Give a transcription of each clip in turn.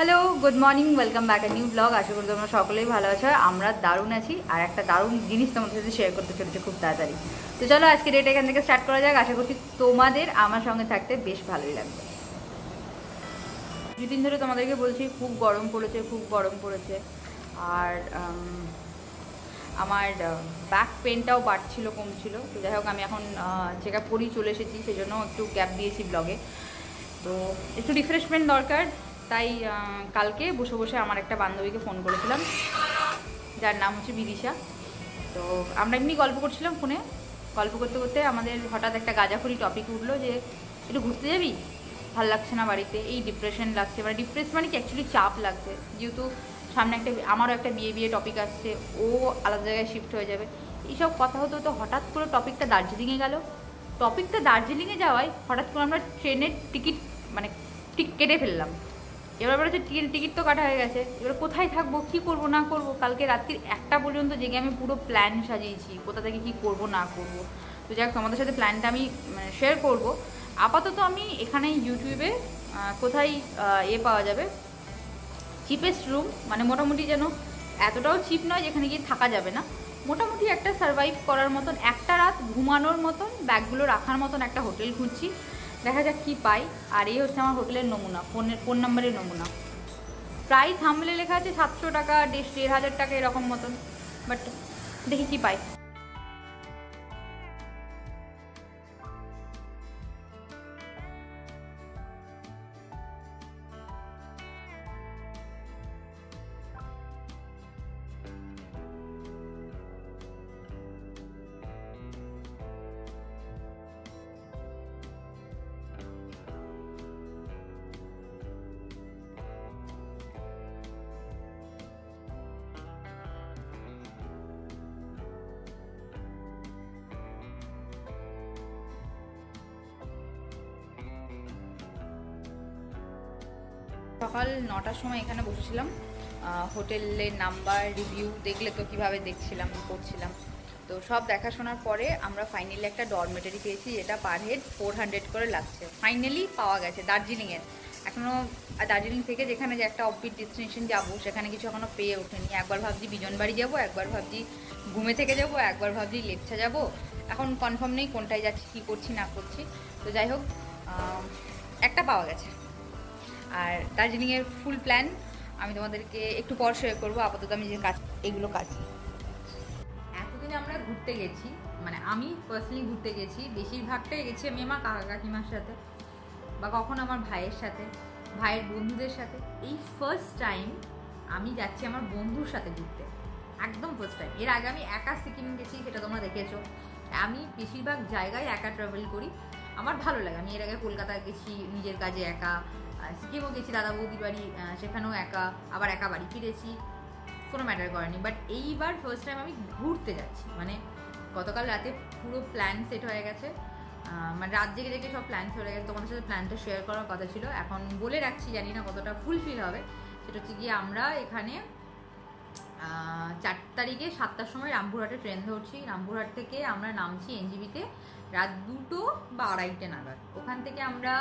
Hello, good morning, welcome back a new blog. আশা করি তোমরা সকলেই ভালো আছো। আমরা দারুণ আছি, আর একটা দারুণ জিনিস তোমাদের সাথে শেয়ার করতে চলেছে খুব তাড়াতাড়ি। তো চলো আজকে ডেট এখান থেকে স্টার্ট করা যাক। আশা করছি তোমাদের আমার সঙ্গে থাকতে বেশ ভালোই লাগবে। কিছুদিন ধরে তোমাদেরকে বলছি খুব গরম পড়েছে, খুব গরম পড়েছে। আর আমার ব্যাক পেনটাও বাড়ছিল, কমছিল। তো যাই হোক, আমি এখন চেক আপ করেই চলে এসেছি, সেই জন্য একটু গ্যাপ দিয়েছি ব্লগে। তো একটু রিফ্রেশমেন্ট দরকার, তাই কালকে বসে বসে আমার একটা বান্ধবীকে ফোন করেছিলাম, যার নাম হচ্ছে বিদিশা। তো আমরা এমনি গল্প করছিলাম ফোনে, গল্প করতে করতে আমাদের হঠাৎ একটা গাঁজাখড়ি টপিক উঠলো যে একটু ঘুরতে যাবি, ভাল লাগছে না বাড়িতে, এই ডিপ্রেশন লাগছে। মানে ডিপ্রেস মানে কি, অ্যাকচুয়ালি চাপ লাগছে, যেহেতু সামনে একটা আমারও একটা বিয়ে টপিক আসছে, ও আলাদা জায়গায় শিফট হয়ে যাবে। এইসব কথা হতো, তো হঠাৎ করে টপিকটা দার্জিলিংয়ে গেল। টপিকটা দার্জিলিংয়ে যাওয়ায় হঠাৎ করে আমরা ট্রেনের টিকিট কেটে ফেললাম। এবার হচ্ছে টিকিট তো কাটা হয়ে গেছে, এবার কোথায় থাকবো, কী করবো না করবো। কালকে রাত্রির 1টা পর্যন্ত জেগে আমি পুরো প্ল্যান সাজিয়েছি, কোথা থেকে কী করবো না করবো। তো যাক, তোমাদের সাথে প্ল্যানটা আমি শেয়ার করব। আপাতত আমি এখানে ইউটিউবে কোথায় পাওয়া যাবে চিপেস্ট রুম, মানে মোটামুটি যেন এতটাও চিপ নয় যেখানে গিয়ে থাকা যাবে না, মোটামুটি একটা সারভাইভ করার মতন, একটা রাত ঘুমানোর মতন, ব্যাগগুলো রাখার মতন একটা হোটেল খুঁজছি। দেখা যাক কী পাই। আর এই হচ্ছে আমার হোটেলের নমুনা, ফোন নাম্বারের নমুনা। প্রায় থাম্বনেলে লেখা আছে 700 টাকা, 1,500 টাকা এরকম মতন, বাট দেখি কী পাই। সকাল 9টার সময় এখানে বসেছিলাম, হোটেলের নাম্বার রিভিউ দেখলে তো কীভাবে দেখছিলাম করছিলাম। তো সব দেখাশোনার পরে আমরা ফাইনালি একটা ডরমেটারি পেয়েছি, যেটা পার হেড 400 করে লাগছে। ফাইনালি পাওয়া গেছে দার্জিলিংয়ের। এখনও দার্জিলিং থেকে যেখানে যে একটা অফবিট ডেস্টিনেশন যাবো, সেখানে কিছু এখনও পেয়ে ওঠেনি। একবার ভাবছি বিজনবাড়ি যাবো, একবার ভাবছি ঘুমে থেকে যাবো, একবার ভাবছি লেপচা যাবো। এখন কনফার্ম নেই কোনটায় যাচ্ছি, কী করছি না করছি। তো যাই হোক, একটা পাওয়া গেছে। আর দার্জিলিংয়ের ফুল প্ল্যান আমি তোমাদেরকে একটু পর শেয়ার করবো। আপাতত আমি যে কাজ, এগুলো কাজ এতদিনে আমরা ঘুরতে গেছি, মানে আমি পার্সোনালি ঘুরতে গেছি, বেশিরভাগটাই গেছি আমি আমার কাকা কাকিমার সাথে, বা কখনো আমার ভাইয়ের সাথে, ভাইয়ের বন্ধুদের সাথে। এই ফার্স্ট টাইম আমি যাচ্ছি আমার বন্ধুর সাথে ঘুরতে, একদম ফার্স্ট টাইম। এর আগে আমি একা সিকিম গেছি, সেটা তোমরা দেখেছো। আমি বেশিরভাগ জায়গায় একা ট্রাভেল করি, আমার ভালো লাগে। আমি এর আগে কলকাতায় গেছি নিজের কাজে একা, সিকিমও গেছি দাদা বৌদির বাড়ি, সেখানেও একা, আবার একা বাড়ি ফিরেছি, কোনো ম্যাটার করেনি। বাট এইবার ফার্স্ট টাইম আমি ঘুরতে যাচ্ছি, মানে গতকাল রাতে পুরো প্ল্যান সেট হয়ে গেছে, মানে রাত জেগে জেগে সব প্ল্যান হয়ে গেছে। তোমাদের সাথে প্ল্যানটা শেয়ার করার কথা ছিল, এখন বলে রাখছি, জানি না কতটা ফুলফিল হবে। সেটা হচ্ছে গিয়ে আমরা এখানে 4 তারিখে 7টার সময় রামপুরহাটে ট্রেন ধরছি। রামপুরহাট থেকে আমরা নামছি এনজিবিতে রাত 2টো বা 2:30টে নাগাদ। ওখান থেকে আমরা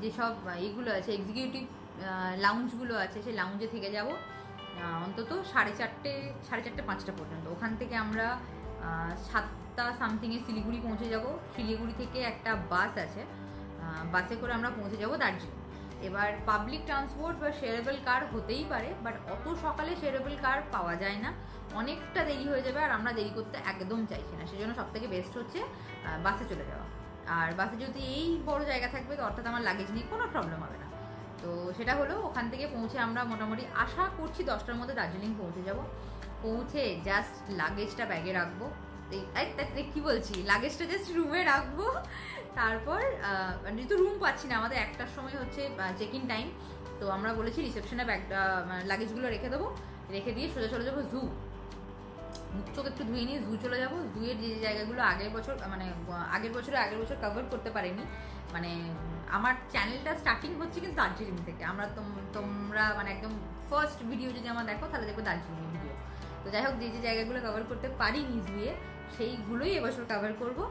যেসব এইগুলো আছে, এক্সিকিউটিভ লাউঞ্জগুলো আছে, সেই লাউঞ্জে থেকে যাব অন্তত 4:30, 5টা পর্যন্ত। ওখান থেকে আমরা 7টা সামথিংয়ে শিলিগুড়ি পৌঁছে যাব। শিলিগুড়ি থেকে একটা বাস আছে, বাসে করে আমরা পৌঁছে যাব দার্জিলিং। এবার পাবলিক ট্রান্সপোর্ট বা শেয়ারেবল কার হতেই পারে, বাট অত সকালে শেয়ারেবল কার পাওয়া যায় না, অনেকটা দেরি হয়ে যাবে, আর আমরা দেরি করতে একদম চাইছি না। সেজন্য সবথেকে বেস্ট হচ্ছে বাসে চলে যাওয়া। আর বাসে যদি এই বড় জায়গা থাকবে, তো অর্থাৎ আমার লাগেজ নিয়ে কোনো প্রবলেম হবে না। তো সেটা হলো, ওখান থেকে পৌঁছে আমরা মোটামুটি আশা করছি 10টার মধ্যে দার্জিলিং পৌঁছে যাব। পৌঁছে জাস্ট লাগেজটা ব্যাগে রাখবো, কি বলছি, লাগেজটা জাস্ট রুমে রাখবো। তারপর যেহেতু রুম পাচ্ছি না, আমাদের 1টার সময় হচ্ছে চেক ইন টাইম, তো আমরা বলেছি রিসেপশনে ব্যাগটা লাগেজগুলো রেখে দেবো, রেখে দিয়ে সোজা চলে যাবো জু। মুখ চোখ একটু ধুয়ে নিয়ে জু চলে যাবো। জুয়ের যে জায়গাগুলো আগের বছর কভার করতে পারিনি, মানে আমার চ্যানেলটা স্টার্টিং হচ্ছে কিন্তু দার্জিলিং থেকে। তোমরা মানে একদম ফার্স্ট ভিডিও যদি আমার দেখো, তাহলে দেখো দার্জিলিং ভিডিও। তো যাই হোক, যে জায়গাগুলো কভার করতে পারিনি জুয়ে, সেইগুলোই এবছর কভার করবো।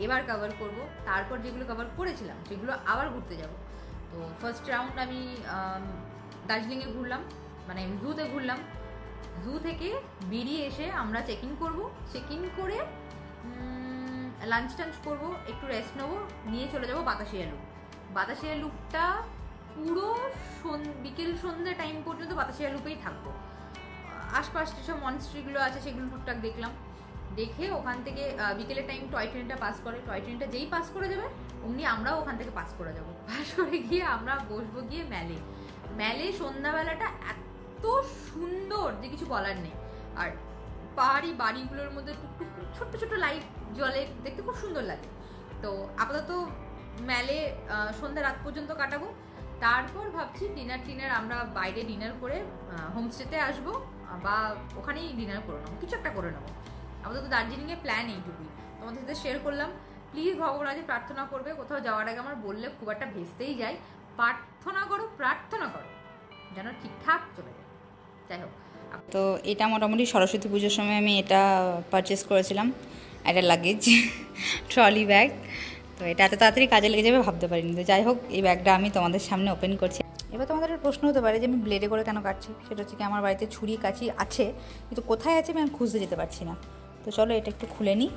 এবার কভার করব। তারপর যেগুলো কভার করেছিলাম সেগুলো আবার ঘুরতে যাব। তো ফার্স্ট রাউন্ড আমি দার্জিলিংয়ে ঘুরলাম, মানে জুতে ঘুরলাম। জু থেকে বেরিয়ে এসে আমরা চেক ইন করবো, চেক ইন করে লাঞ্চ টাঞ্চ করবো, একটু রেস্ট নেবো, নিয়ে চলে যাবো বাতাসিয়া লুপ। বাতাসিয়া লুপটা পুরো বিকেল সন্ধ্যে টাইম পর্যন্ত বাতাসিয়া লুপেই থাকবো। আশপাশ যেসব মনস্ট্রিগুলো আছে সেগুলো টুকটাক দেখলাম, দেখে ওখান থেকে বিকেলের টাইম টয় ট্রেনটা পাস করে, টয় ট্রেনটা যেই পাস করে যাবে অমনি আমরাও ওখান থেকে পাস করে যাবো। পাস করে গিয়ে আমরা বসবো গিয়ে ম্যালে সন্ধ্যাবেলাটা এত সুন্দর যে কিছু বলার নেই। আর পাহাড়ি বাড়িগুলোর মধ্যে টুকটুক ছোট্ট ছোট্ট লাইট জ্বলে, দেখতে খুব সুন্দর লাগে। তো আপাতত ম্যালে সন্ধ্যা রাত পর্যন্ত কাটাবো। তারপর ভাবছি ডিনার আমরা বাইরে ডিনার করে হোমস্টেতে আসবো, বা ওখানেই ডিনার করে নেবো, কিছু একটা করে নেবো। আপাতত দার্জিলিংয়ের প্ল্যান এইটুকুই তোমাদের সাথে শেয়ার করলাম। প্লিজ ভগবানের প্রার্থনা করবে, কোথাও যাওয়ার আগে আমার বললে খুব একটা ভেস্তেই যাই, প্রার্থনা করো যেন ঠিকঠাক চলে যায়। যাই হোক, তো এটা মোটামুটি সরস্বতী পুজোর সময় আমি এটা পারচেস করেছিলাম, একটা লাগেজ ট্রলি ব্যাগ। তো এটা এত তাড়াতাড়ি কাজে লেগে যাবে ভাবতে পারিনি। তো যাই হোক, এই ব্যাগটা আমি তোমাদের সামনে ওপেন করছি। এবার তোমাদের একটা প্রশ্ন হতে পারে যে আমি ব্লেডে করে কেন কাটছি। সেটা হচ্ছে কি, আমার বাড়িতে ছুরি কাঁচি আছে, কিন্তু কোথায় আছে আমি খুঁজতে যেতে পারছি না। তো চলো এটা একটু খুলে নিই।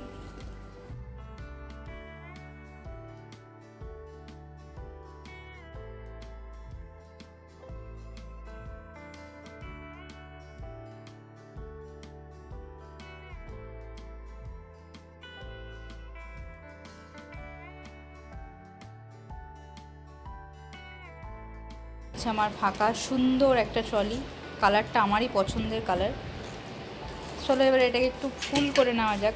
আমার ফাঁকা সুন্দর একটা ট্রলি, কালারটা আমারই পছন্দের কালার। চলো এবার এটাকে একটু ফুল করে নেওয়া যাক।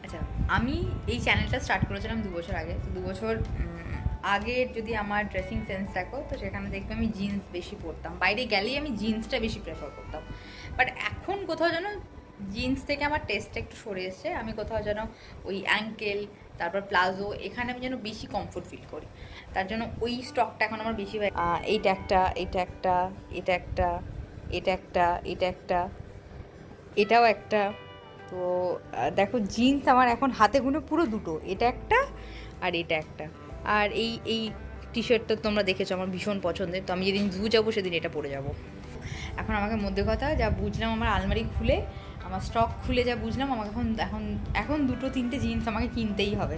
আচ্ছা, আমি এই চ্যানেলটা স্টার্ট করেছিলাম 2 বছর আগে। তো 2 বছর আগের যদি আমার ড্রেসিং সেন্স দেখো, তো সেখানে দেখবে আমি জিন্স বেশি পরতাম, বাইরে গেলেই আমি জিন্সটা বেশি প্রেফার করতাম। বাট এখন কোথাও যেন জিন্স থেকে আমার টেস্টটা একটু সরে এসছে। আমি কোথাও যেন ওই অ্যাঙ্কেল, তারপর প্লাজো, এখানে আমি যেন বেশি কমফোর্ট ফিল করি। তার জন্য ওই স্টকটা এখন আমার বেশি হয়। এইটা একটা, এটা একটা, এটা একটা, এটা একটা, এটা একটা, এটাও একটা। তো দেখো জিন্স আমার এখন হাতে গুনে পুরো 2টো, এটা একটা আর এটা একটা। আর এই টি শার্টটা তোমরা দেখেছো আমার ভীষণ পছন্দের। তো আমি যেদিন জু যাবো সেদিন এটা পরে যাব। এখন আমাকে মধ্যে কথা যা বুঝলাম, আমার আলমারি খুলে আমার স্টক খুলে যা বুঝলাম, আমাকে এখন 2-3টে জিন্স আমাকে কিনতেই হবে।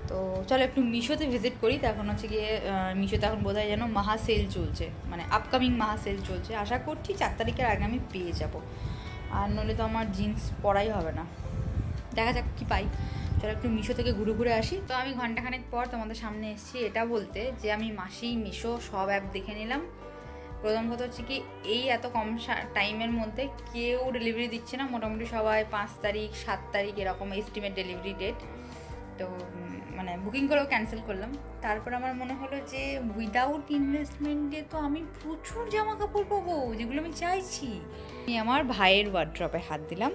তো চলো একটু মিশোতে ভিজিট করি। তো এখন হচ্ছে গিয়ে মিশোতে এখন বোধহয় যেন মাহা সেল চলছে, মানে আপকামিং মাহা সেল চলছে। আশা করছি 4 তারিখের আগে আমি পেয়ে যাব, আর নইলে তো আমার জিন্স পরাই হবে না। দেখা যাক কী পাই। চলো একটু মিশো থেকে ঘুরে ঘুরে আসি। তো আমি ঘন্টাখানেক পর তোমাদের সামনে এসেছি এটা বলতে যে আমি মাসি, মিশো সব অ্যাপ দেখে নিলাম। প্রথম কথা হচ্ছে কি, এই এত কম টাইমের মধ্যে কেউ ডেলিভারি দিচ্ছে না। মোটামুটি সবাই 5 তারিখ 7 তারিখ এরকম এস্টিমেট ডেলিভারি ডেট। তো মানে বুকিং করেও ক্যান্সেল করলাম। তারপর আমার মনে হলো যে উইদাউট ইনভেস্টমেন্টে তো আমি প্রচুর জামা কাপড় পাবো, যেগুলো আমি চাইছি। আমি আমার ভাইয়ের ওয়ার্ড্রপে হাত দিলাম,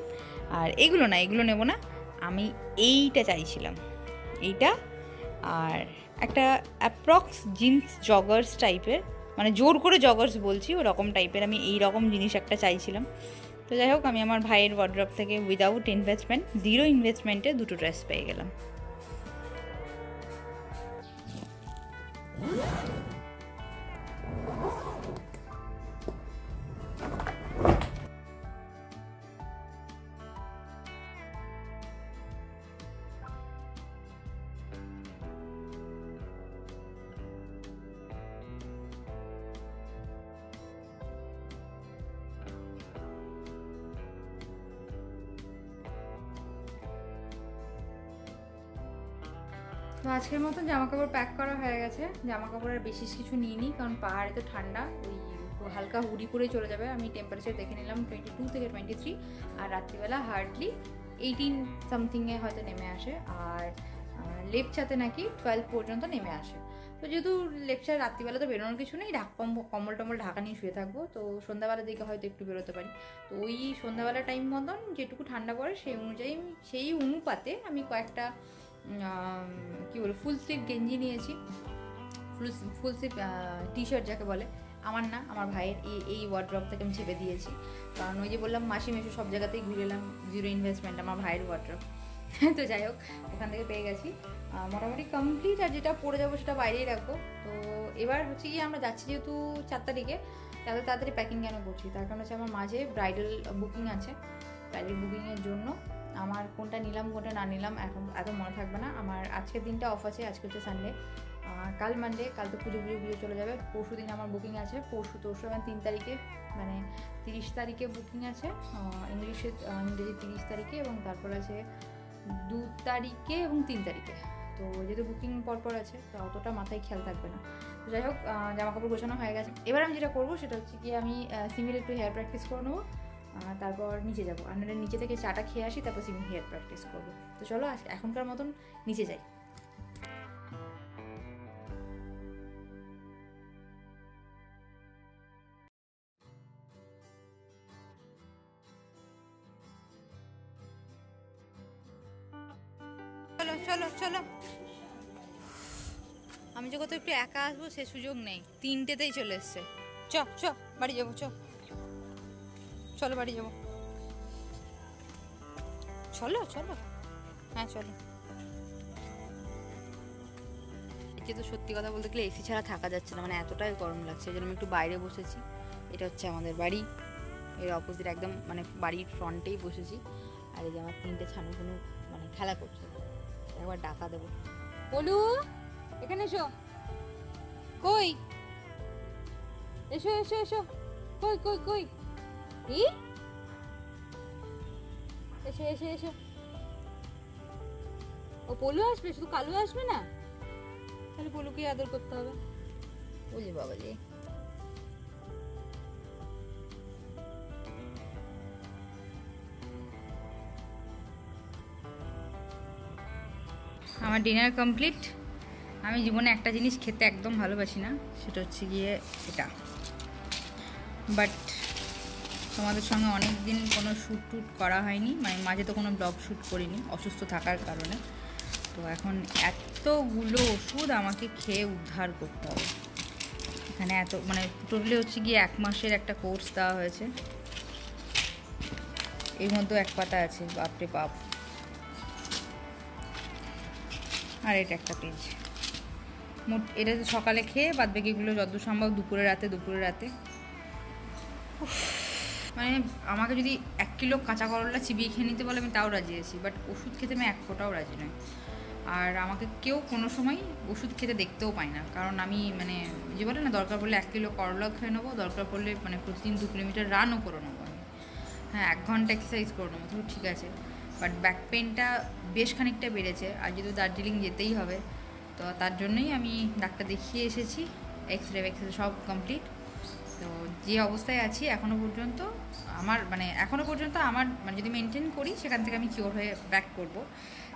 আর এগুলো নেবো না, আমি এইটা চাইছিলাম, এইটা। আর একটা অ্যাপ্রক্স জিন্স জগার্স টাইপের, মানে জোর করে জগার্স বলছি ওরকম টাইপের, আমি এই রকম জিনিস একটা চাইছিলাম। তো যাই হোক, আমি আমার ভাইয়ের ওয়ার্ড্রপ থেকে উইদাউট ইনভেস্টমেন্ট, 0 ইনভেস্টমেন্টে 2টো ড্রেস পেয়ে গেলাম। তো আজকের মতন জামাকাপড় প্যাক করা হয়ে গেছে। জামাকাপড় আর বেশি কিছু নিইনি, কারণ পাহাড়ে তো ঠান্ডা, ওই হালকা হুডি পরে চলে যাবে। আমি টেম্পারেচার দেখে নিলাম 22 থেকে 23, আর রাত্রিবেলা হার্ডলি 18 সামথিংয়ে হয়তো নেমে আসে। আর লেপচাতে নাকি 12 পর্যন্ত নেমে আসে। তো যেহেতু লেকচার রাত্রিবেলা তো বেরোনোর কিছু নেই, কম্বল টম্বল ঢাকা নিয়ে শুয়ে থাকবো। তো সন্ধ্যাবেলার দিকে হয়তো একটু বেরোতে পারি। তো ওই সন্ধ্যাবেলা টাইম মতন যেটুকু ঠান্ডা পড়ে সেই অনুপাতে আমি কয়েকটা কী বলবো ফুল স্লিভ গেঞ্জি নিয়েছি, ফুল স্লিভ টি শার্ট যাকে বলে। আমার না, আমার ভাইয়ের এই ওয়ার্ড্রপ থেকে আমি ছেপে দিয়েছি, কারণ ওই যে বললাম মাসি মেশো সব জায়গাতেই ঘুরে এলাম, 0 ইনভেস্টমেন্ট, আমার ভাইয়ের ওয়ার্ড্রপ। তো যাই হোক, ওখান থেকে পেয়ে গেছি। মোটামুটি কমপ্লিট, আর যেটা পরে যাবো সেটা বাইরেই রাখবো। তো এবার হচ্ছে গিয়ে আমরা যাচ্ছি যেহেতু 4 তারিখে, এত তাড়াতাড়ি প্যাকিং কেন করছি, তার কারণ হচ্ছে আমার মাঝে ব্রাইডাল বুকিং আছে। ব্রাইডাল বুকিংয়ের জন্য আমার কোনটা নিলাম কোনটা না নিলাম এখন এত মনে থাকবে না। আমার আজকের দিনটা অফ আছে, আজকে হচ্ছে সানডে, কাল মানডে, কাল তো পুজো চলে যাবে। পরশু দিন আমার বুকিং আছে, পরশু 3 তারিখে, মানে 30 তারিখে বুকিং আছে ইংরেজি 30 তারিখে, এবং তারপর আছে 2 তারিখে এবং 3 তারিখে। তো যেহেতু বুকিং পরপর আছে তো অতটা মাথায় খেয়াল থাকবে না। তো যাই হোক, জামা কাপড় গোছানো হয়ে গেছে। এবার আমি যেটা করবো সেটা হচ্ছে কি, আমি সিমির একটু হেয়ার প্র্যাকটিস করে নেবো, তারপর নিচে যাবো, আন্নারের নিচে থেকে চাটা খেয়ে আসি, তারপর সিমির হেয়ার প্র্যাকটিস করবো। তো চলো এখনকার মতন নিচে যাই। চলো চলো চলো, আমি যে কত একটু একা আসবো সে সুযোগ নেই, 3টেতেই চলে এসছে। চ চ বাড়ি যাবো, চলো বাড়ি যাবো, চলো চলো, হ্যাঁ চলো। তো সত্যি কথা বলতে গেলে এসি ছাড়া থাকা যাচ্ছে না, মানে এতটাই গরম লাগছে, এই জন্য আমি একটু বাইরে বসেছি। এটা হচ্ছে আমাদের বাড়ি, এর অপোজিট একদম, মানে বাড়ির ফ্রন্টেই বসেছি। আর এই যে আমার 3টে ছানু মানে খেলা করছে, একবার ডাকা দেবো। বলু এখানে এসো, কই এসো এসো এসো, কই কই কই, কি এসো এসো এসো। ও পলু আসবে, শুধু কালু আসবে না? তাহলে পলুকে আদর করতে হবে। বুঝলি বাবা জি, আমার ডিনার কমপ্লিট। আমি জীবনে একটা জিনিস খেতে একদম ভালোবাসি না, সেটা হচ্ছে গিয়ে এটা, বাট তোমাদের সঙ্গে অনেক দিন কোনো শ্যুট টুট করা হয়নি, মানে মাঝে তো কোনো ব্লগ শ্যুট করিনি অসুস্থ থাকার কারণে। তো এখন এতগুলো ওষুধ আমাকে খেয়ে উদ্ধার করতে হবে। এখানে এত, মানে টোটালি হচ্ছে গিয়ে 1 মাসের একটা কোর্স দেওয়া হয়েছে, এর মধ্যে 1 পাতা আছে, বাপরে বাপ। আর এটা একটা পেজ, মোট এটা সকালে খেয়ে বাদ বাকিগুলো যতদূর সম্ভব দুপুরে রাতে। মানে আমাকে যদি 1 কিলো কাঁচা করলা চিবিয়ে খেয়ে নিতে বলে আমি তাও রাজি আছি, বাট ওষুধ খেতে আমি 1 ফোঁটাও রাজি নই। আর আমাকে কেউ কোনো সময় ওষুধ খেতে দেখতেও পায় না, কারণ আমি মানে যে বলে না, দরকার পড়লে 1 কিলো করলা খেয়ে নেবো, দরকার পড়লে মানে প্রতিদিন 2 কিলোমিটার রানও করে নেবো আমি, হ্যাঁ 1 ঘন্টা এক্সারসাইজ করে নেবো, তো ঠিক আছে। বাট ব্যাক পেনটা বেশ খানিকটা বেড়েছে, আর যেহেতু দার্জিলিং যেতেই হবে তো তার জন্যই আমি ডাক্তার দেখিয়ে এসেছি, এক্সরে সব কমপ্লিট। তো যে অবস্থায় আছি এখনও পর্যন্ত আমার মানে যদি মেনটেন করি সেখান থেকে আমি কিওর হয়ে ব্যাক করব,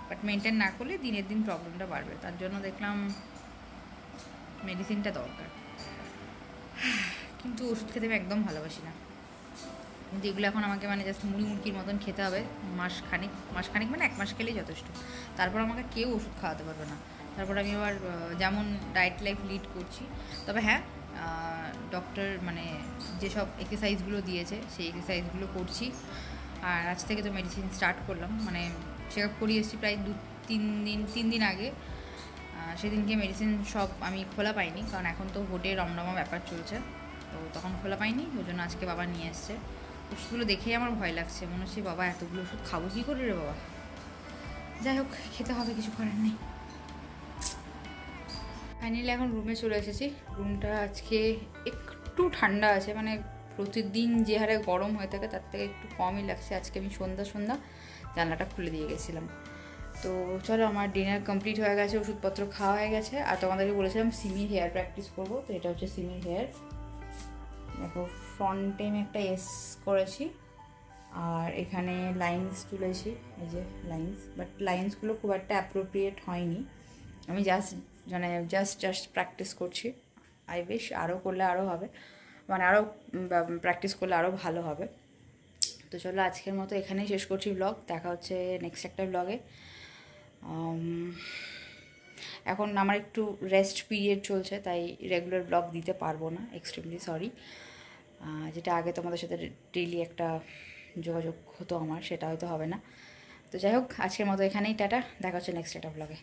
বাট মেনটেন না করলে দিনের দিন প্রবলেমটা বাড়বে। তার জন্য দেখলাম মেডিসিনটা দরকার, কিন্তু ওষুধ খেতে আমি একদম ভালোবাসি না। কিন্তু এগুলো এখন আমাকে মানে জাস্ট মুড়ির মতন খেতে হবে মাসখানিক মানে 1 মাস খেলেই যথেষ্ট। তারপর আমাকে কেউ ওষুধ খাওয়াতে পারবে না। তারপর আমি আবার যেমন ডায়েট লাইফ লিড করছি, তবে হ্যাঁ ডক্টর মানে যেসব এক্সারসাইজগুলো দিয়েছে সেই এক্সারসাইজগুলো করছি। আর আজ থেকে তো মেডিসিন স্টার্ট করলাম, মানে চেক আপ করিয়ে এসেছি প্রায় 3 দিন আগে। সেদিনকে মেডিসিন সব আমি খোলা পাইনি, কারণ এখন তো ভোটে রমরমা ব্যাপার চলছে, তো তখন খোলা পাইনি, ওই জন্য আজকে বাবা নিয়ে এসছে। ওষুধগুলো দেখেই আমার ভয় লাগছে, মনে হচ্ছে বাবা এতগুলো ওষুধ খাবো কী করে রে বাবা। যাই হোক, খেতে হবে, কিছু করার নেই। ফাইনালি এখন রুমে চলে এসেছি। রুমটা আজকে একটু ঠান্ডা আছে, মানে প্রতিদিন যে হারে গরম হয়ে থাকে তার থেকে একটু কমই লাগছে। আজকে আমি সন্ধ্যা জানলাটা খুলে দিয়ে গেছিলাম। তো চলো, আমার ডিনার কমপ্লিট হয়ে গেছে, ওষুধপত্র খাওয়া হয়ে গেছে। আর তোমাদেরকে বলেছিলাম সিমির হেয়ার প্র্যাকটিস করবো, তো এটা হচ্ছে সিমির হেয়ার। দেখো ফ্রন্টে আমি একটা এস করেছি, আর এখানে লাইন্স তুলেছি, এই যে লাইন্স, বাট লাইন্সগুলো খুব একটা অ্যাপ্রোপ্রিয়েট হয়নি। আমি জাস্ট প্র্যাকটিস করছি। আই উইশ আরও করলে আরও হবে, মানে আরও প্র্যাকটিস করলে আরও ভালো হবে। তো চলো, আজকের মতো এখানেই শেষ করছি ব্লগ। দেখা হচ্ছে নেক্সট একটা ব্লগে। এখন আমার একটু রেস্ট পিরিয়ড চলছে, তাই রেগুলার ব্লগ দিতে পারবো না, এক্সট্রিমলি সরি। যেটা আগে তোমাদের সাথে ডেইলি একটা যোগাযোগ হতো আমার, সেটা হয়তো হবে না। তো যাই হোক, আজকের মতো এখানেই টাটা, দেখা হচ্ছে নেক্সট একটা ব্লগে।